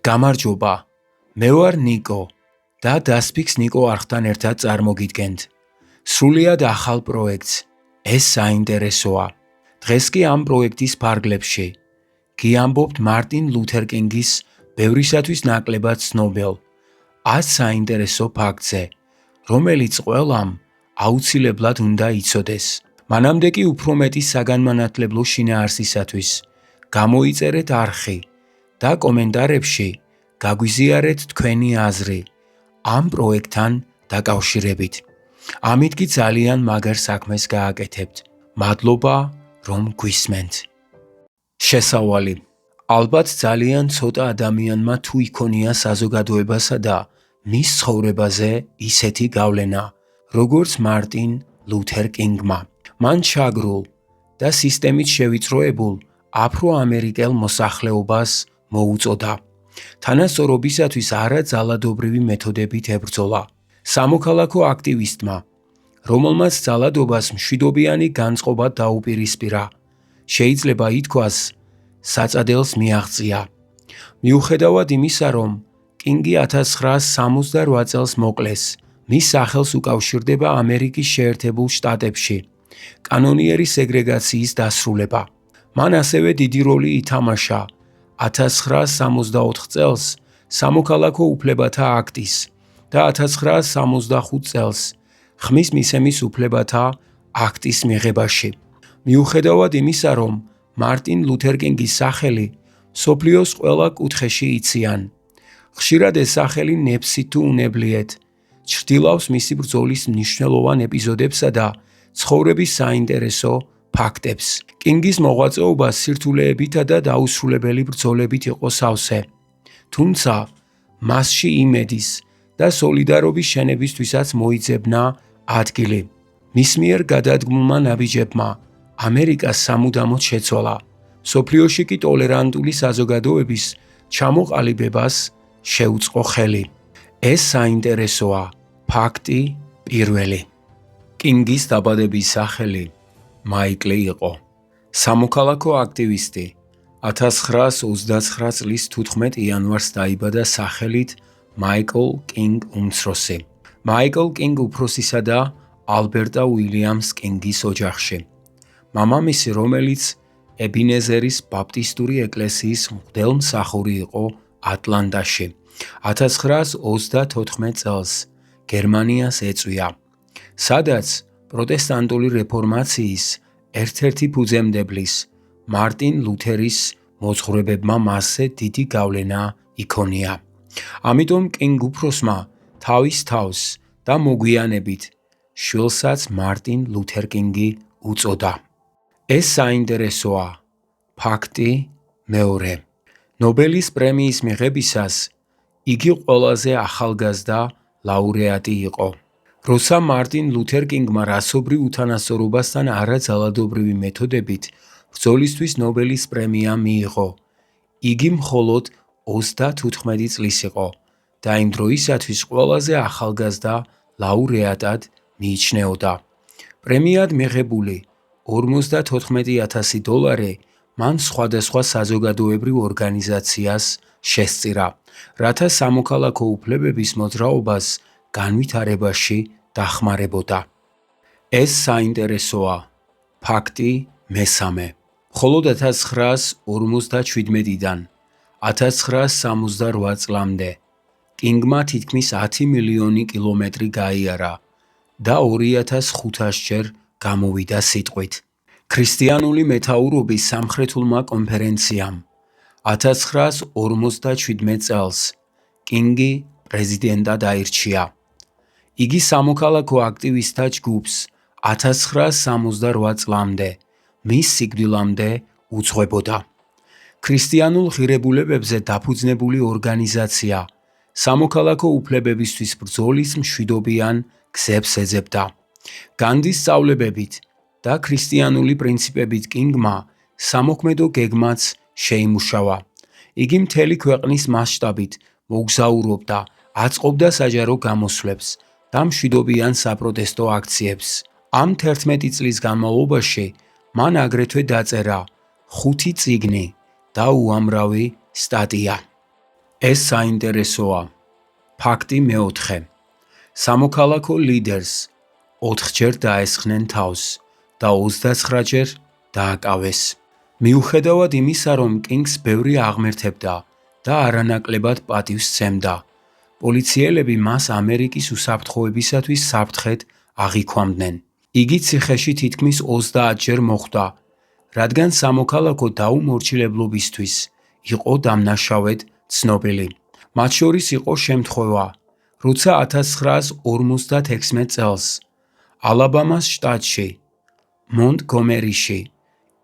გამარჯობა, მე ვარ ნიკო და დასფიქს ნიკო არხთან ერთად წარმოგიდგენთ. სრულიად ახალ პროექტს, ეს საინტერესოა. დღეს კი ამ პროექტის ფარგლებში გიამბობთ მარტინ ლუთერ კინგის ბევრისათვის ნაკლებად ცნობილ 100 საინტერესო ფაქტზე, რომელიც ყველამ აუცილებლად უნდა იცოდეს. მანამდე კი უფრო მეტი საგანმანათლებლო შინაარსისათვის გამოიწერეთ არხი და კომენტარებში გაგვიზიარეთ თქვენი აზრი ამ პროექტთან დაკავშირებით. ამით კი ძალიან მაგარ საქმეს გააკეთებთ. მადლობა, რომ გვისმენთ. შესავალი. ალბათ ძალიან ცოტა ადამიანმა თუ იქონია საზოგადოებასა და მის ცხოვრებაზე ისეთი გავლენა, როგორც მარტინ ლუთერ კინგმა. მან ჩაგრულ და სისტემით შევიწროებულ აფრო-ამერიკელ მოსახლეობას მოუწოდა. თანასწორობისათვის არაძალადობრივი მეთოდებით ებრძოლა. სამოქალაქო აქტივისტმა, რომელმაც ძალადობას მშვიდობიანი განწყობა დაუპირისპირა, შეიძლება ითქვას, საწადელს მიაღწია. მიუხედავად იმისა, რომ კინგი 1968 წელს მოკლეს, მის სახელს უკავშირდება ამერიკის შეერთებულ შტატებში კანონიერი სეგრეგაციის დასრულება. მან ასევე დიდი როლი ითამაშა 1964 წელს სამოქალაქო უფლებათა აქტის და 1965 წელს ხმის მისცემის უფლებათა აქტის მიღებაში. მიუხედავად იმისა, რომ მარტინ ლუთერ კინგის სახელი მსოფლიოს ყველა კუთხეში იციან, ხშირად ეს სახელი ნებსით თუ უნებლიეთ ჩრდილავს მისი ბრძოლის მნიშვნელოვან ეპიზოდებსა და ცხოვრების საინტერესო ფაქტებს. კინგის მოღვაწეობა სირთულეებითა და დაუსრულებელი ბრძოლებით იყო სავსე, თუმცა მასში იმედის და სოლიდარობის შენებისთვისაც მოიძებნა ადგილი. მის მიერ გადადგმულმა ნაბიჯებმა ამერიკას სამუდამოდ შეცვალა, მსოფლიოში კი ტოლერანტული საზოგადოების ჩამოყალიბებას შეუწყო ხელი. ეს საინტერესოა. ფაქტი პირველი. კინგის დაბადების სახელი მაიკლი იყო. სამოქალაქო აქტივისტი. 1929 წლის 14 იანვარს დაიბადა სახელით მაიკლ კინგ უმცროსი. მაიკლ კინგ უფროსისა და ალბერტა უილიამს კინგის ოჯახში. მამამისი, რომელიც ებინეზერის ბაპტისტური ეკლესიის მღვდელმსახური იყო ატლანტაში, 1934 წელს გერმანიას ეწვია, სადაც პროტესტანტული რეფორმაციის ერთ-ერთი ფუძემდებლის მარტინ ლუთერის მოძღვრებებმა მასზე დიდი გავლენა იქონია. ამიტომ კინგ უფროსმა თავის თავს და მოგვიანებით შვილსაც მარტინ ლუთერ კინგი უწოდა. ეს საინტერესოა. ფაქტი მეორე. ნობელის პრემიის მიღებისას იგი ყველაზე ახალგაზრდა ლაურეატი იყო. როცა მარტინ ლუთერ კინგმა რასობრივ უთანასწორობასთან არაძალადობრივი მეთოდებით ბრძოლისთვის ნობელის პრემია მიიღო, იგი მხოლოდ 34 წლის იყო და იმ დროისათვის ყველაზე ახალგაზრდა ლაურეატად მიიჩნეოდა. პრემიად მიღებული $54,000 მან სხვადასხვა საზოგადოებრივ ორგანიზაციას შესწირა, რათა სამოქალაქო უფლებების მოძრაობას განვითარებაში დახმარებოდა. ეს საინტერესოა. ფაქტი მესამე. მხოლოდ 1957-დან 1968 წლამდე კინგმა თითქმის 10 მილიონი კილომეტრი გაიარა და 2500 ჯერ გამოვიდა სიტყვით. ქრისტიანული მეთაურობის სამხრეთულმა კონფერენციამ 1957 წელს კინგი პრეზიდენტად აირჩია. იგი სამოქალაქო აქტივისტთა ჯგუფს 1968 წლამდე მის სიკვდილამდე უძღვებოდა. ქრისტიანულ ღირებულებებზე დაფუძნებული ორგანიზაცია სამოქალაქო უფლებებისთვის ბრძოლის მშვიდობიან გზებს ეძებდა. განდის სწავლებებით და ქრისტიანული პრინციპებით კინგმა სამოქმედო გეგმაც შეიმუშავა. იგი მთელი ქვეყნის მასშტაბით მოგზაურობდა, აწყობდა საჯარო გამოსვლებს და მშვიდობიან საპროტესტო აქციებს. ამ 11 წლის განმავლობაში მან აგრეთვე დაწერა 5 წიგნი და უამრავი სტატია. ეს საინტერესოა. ფაქტი მეოთხე. სამოქალაქო ლიდერს 4-ჯერ დაესხნენ თავს და 29-ჯერ დააკავეს. მიუხედავად იმისა, რომ კინგს ბევრი აღმერთებდა და არანაკლებად პატივს სცემდა, პოლიციელები მას ამერიკის უსაფრთხოებისათვის საფრთხედ აღიქვამდნენ. იგი ციხეში თითქმის 30-ჯერ მოხვდა, რადგან სამოქალაქო დაუმორჩილებლობისთვის იყო დამნაშავედ ცნობილი. მათ შორის იყო შემთხვევა, როცა 1956 წელს ალაბამას შტატში, მონტგომერიში,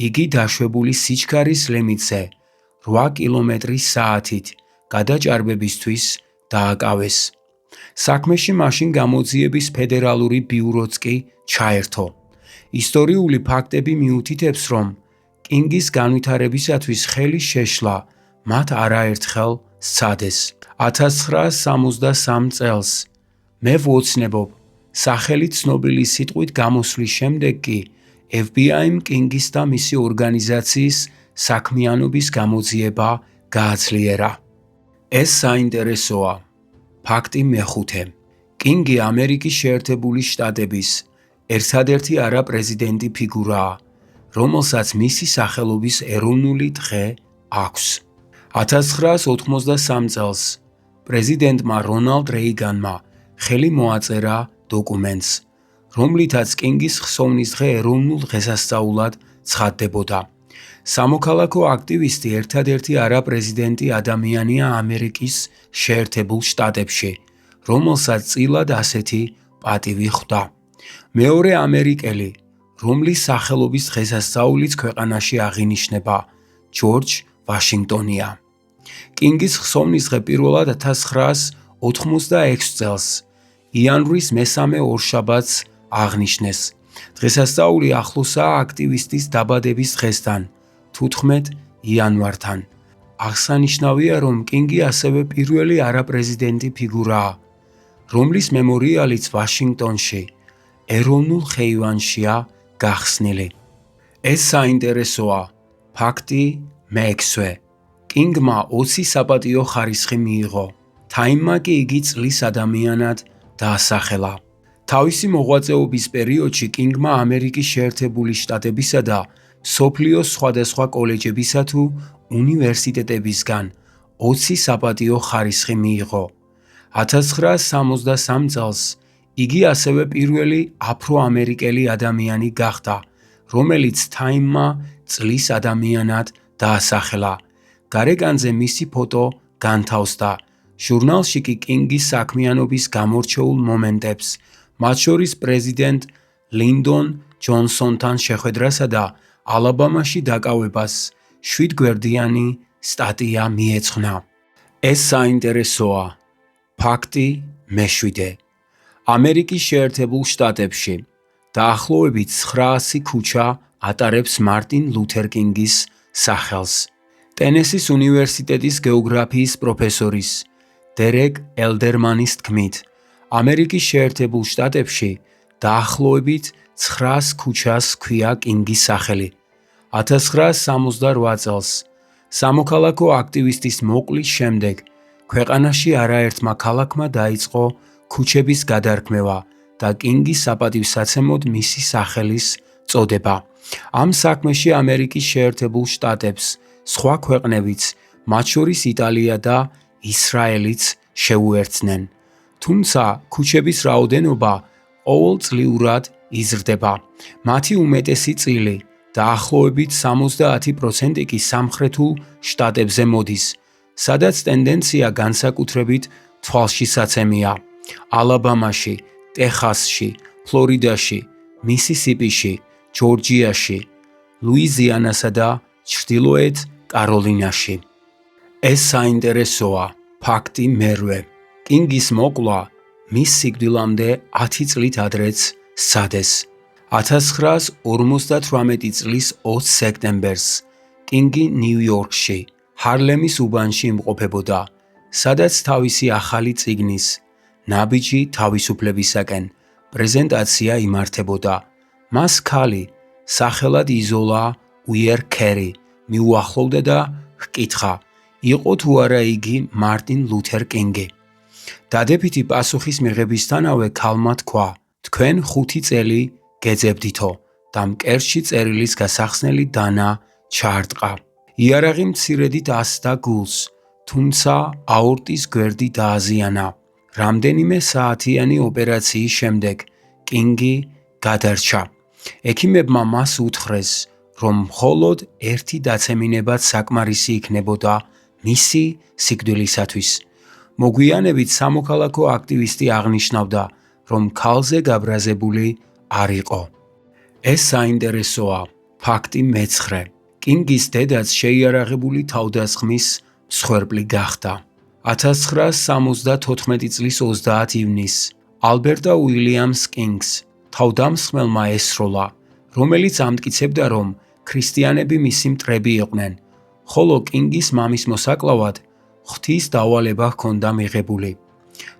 იგი დაშვებული სიჩქარის ლიმიტზე 8 კმ/სთ გადაჭარბებისთვის დააკავეს. საქმეში მაშინ გამოძიების ფედერალური ბიუროც კი ჩაერთო. ისტორიული ფაქტები მიუთითებს, რომ კინგის განვითარებისათვის ხელი შეშლა მათ არაერთხელ სცადეს. 1963 წელს მე ვოცნებობ სახელით ცნობილი სიტყვით გამოსვლის შემდეგ კი FBI-მ კინგის და მისი ორგანიზაციის საქმიანობის გამოძიება გააძლიერა. ეს საინტერესოა. ფაქტი მეხუთე. კინგი ამერიკის შეერთებული შტატების ერთადერთი არაპრეზიდენტი ფიგურაა, რომელსაც მისი სახელობის ეროვნული დღე აქვს. 1983 წელს პრეზიდენტმა რონალდ რეიგანმა ხელი მოაწერა დოკუმენტს, რომლითაც კინგის ხსოვნის დღე ეროვნულ დღესასწაულად ცხადდებოდა. სამოქალაქო აქტივისტი ერთადერთი არაპრეზიდენტი ადამიანია ამერიკის შეერთებულ შტატებში, რომელსაც წილად ასეთი პატივი ხვდა. მეორე ამერიკელი, რომლის სახელობის დღესასწაულიც ქვეყანაში აღინიშნება, ჯორჯ ვაშინგტონია. კინგის ხსოვნის დღე პირველად 1986 წელს იანვრის მესამე ორშაბათს აღნიშნეს. დღესასწაული ახლოსაა აქტივისტის დაბადების დღესთან, 15 იანვართან. აღსანიშნავია, რომ კინგი ასევე პირველი არაპრეზიდენტი ფიგურაა, რომლის მემორიალიც ვაშინგტონში, ეროვნულ ხეივანშია გახსნილი. ეს საინტერესოა. ფაქტი მეექვსე. კინგმა 20 საპატიო ხარისხი მიიღო. თაიმმა კი იგი წლის ადამიანად დაასახელა. თავისი მოღვაწეობის პერიოდში კინგმა ამერიკის შეერთებული შტატებისა და მსოფლიოს სხვადასხვა კოლეჯებისა თუ უნივერსიტეტებისგან 20 საპატიო ხარისხი მიიღო. 1963 წელს იგი ასევე პირველი აფრო-ამერიკელი ადამიანი გახდა, რომელიც თაიმმა წლის ადამიანად დაასახელა. გარეკანზე მისი ფოტო განთავსდა. ჟურნალში კი კინგის საქმიანობის გამორჩეულ მომენტებს, მათ შორის პრეზიდენტ ლინდონ ჯონსონთან შეხვედრასა და ალაბამაში დაკავებას 7 გვერდიანი სტატია მიეძღვნა. ეს საინტერესოა. ფაქტი მეშვიდე. ამერიკის შეერთებულ შტატებში დაახლოებით 900 ქუჩა ატარებს მარტინ ლუთერ კინგის სახელს. ტენესის უნივერსიტეტის გეოგრაფიის პროფესორის დერეკ ელდერმანის თქმით, ამერიკის შეერთებულ შტატებში დაახლოებით 900 ქუჩას ჰქვია კინგის სახელი. 1968 წელს სამოქალაქო აქტივისტის მოკვლის შემდეგ ქვეყანაში არაერთმა ქალაქმა დაიწყო ქუჩების გადარქმევა და კინგის საპატივსაცემოდ მისი სახელის წოდება. ამ საქმეში ამერიკის შეერთებულ შტატებს სხვა ქვეყნებიც, მათ შორის იტალია და ისრაელიც შეუერთდნენ. თუმცა ქუჩების რაოდენობა ყოველწლიურად იზრდება. მათი უმეტესი წილი, დაახლოებით 70% კი სამხრეთულ შტატებზე მოდის, სადაც ტენდენცია განსაკუთრებით თვალშისაცემია. ალაბამაში, ტეხასში, ფლორიდაში, მისისიპიში, ჯორჯიაში, ლუიზიანასა და ჩრდილოეთ კაროლინაში. ეს საინტერესოა. ფაქტი მერვე. კინგის მოკლა მის სიკვდილამდე 10 წლით ადრეც სცადეს. 1958 წლის 20 სექტემბერს კინგი ნიუ-იორკში, ჰარლემის უბანში იმყოფებოდა, სადაც თავისი ახალი წიგნის ნაბიჯი თავისუფლებისაკენ პრეზენტაცია იმართებოდა. მას ქალი, სახელად იზოლა უიერ ქერი, მიუახლოვდა და ჰკითხა, იყო თუ არა იგი მარტინ ლუთერ კინგი? დადებითი პასუხის მიღებისთანავე ქალმა თქვა: თქვენ 5 წელი გეძებდითო და მკერდში წერილის გასახსნელი დანა ჩაარტყა. იარაღი მცირედით ასდა გულს, თუმცა აორტის გვერდი დააზიანა. რამდენიმე საათიანი ოპერაციის შემდეგ კინგი გადარჩა. ექიმებმა მას უთხრეს, რომ მხოლოდ ერთი დაცემინებაც საკმარისი იქნებოდა მისი სიკვდილისათვის. მოგვიანებით სამოქალაქო აქტივისტი აღნიშნავდა, რომ ქალზე გაბრაზებული არ იყო. ეს საინტერესოა. ფაქტი მე-9. კინგის დედაც შეიარაღებული თავდასხმის მსხვერპლი გახდა. 1974 წლის 30 ივნისს ალბერტა უილიამს კინგს თავდამსხმელმა ესროლა, რომელიც ამტკიცებდა, რომ ქრისტიანები მისი მტრები იყვნენ, ხოლო კინგის მამის მოსაკლავად ღვთის დავალება ჰქონდა მიღებული.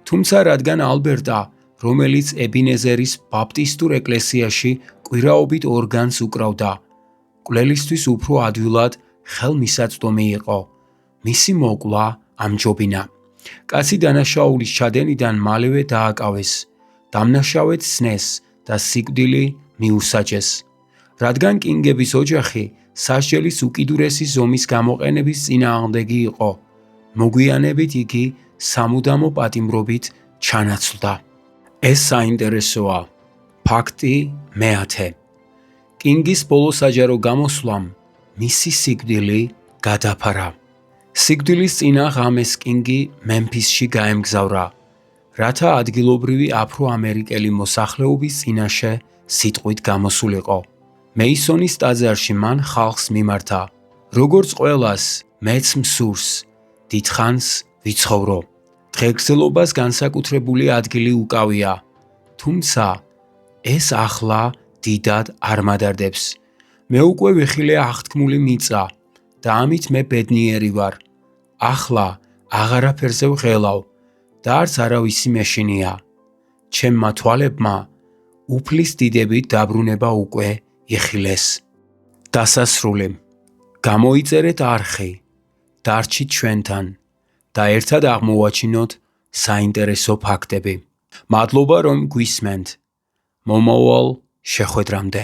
თუმცა რადგან ალბერტა, რომელიც ებინეზერის ბაპტისტურ ეკლესიაში კვირაობით ორგანს უკრავდა, მკვლელისთვის უფრო ადვილად ხელმისაწვდომი იყო, მისი მოკლა ამჯობინა. კაცი დანაშაულის ჩადენიდან მალევე დააკავეს, დამნაშავედ სცნეს და სიკვდილი მიუსაჯეს. რადგან კინგების ოჯახი სასჯელის უკიდურესი ზომის გამოყენების წინააღმდეგი იყო, მოგვიანებით იგი სამუდამო პატიმრობით ჩანაცვლდა. ეს საინტერესოა. ფაქტი მე-10. კინგის ბოლო საჯარო გამოსვლამ მისი სიკვდილი გადაფარა. სიკვდილის წინა ღამეს კინგი მემფისში გაემგზავრა, რათა ადგილობრივი აფრო-ამერიკელი მოსახლეობის წინაშე სიტყვით გამოსულიყო. მეისონის ტაძარში მან ხალხს მიმართა: როგორც ყველას, მეც მსურს, დიდხანს ვიცხოვრო. დღეგრძელობას განსაკუთრებული ადგილი უკავია, თუმცა ეს ახლა დიდად არ მადარდებს. მე უკვე ვიხილე აღთქმული მიწა და ამით მე ბედნიერი ვარ. ახლა აღარაფერზე ვღელავ და არც არავისი მეშინია. ჩემმა თვალებმა უფლის დიდებით დაბრუნება უკვე იხილეს. დასასრული. გამოიწერეთ არხი, დარჩით ჩვენთან და ერთად აღმოვაჩინოთ საინტერესო ფაქტები. მადლობა რომ გვისმენთ. მომავალ შეხვედრამდე.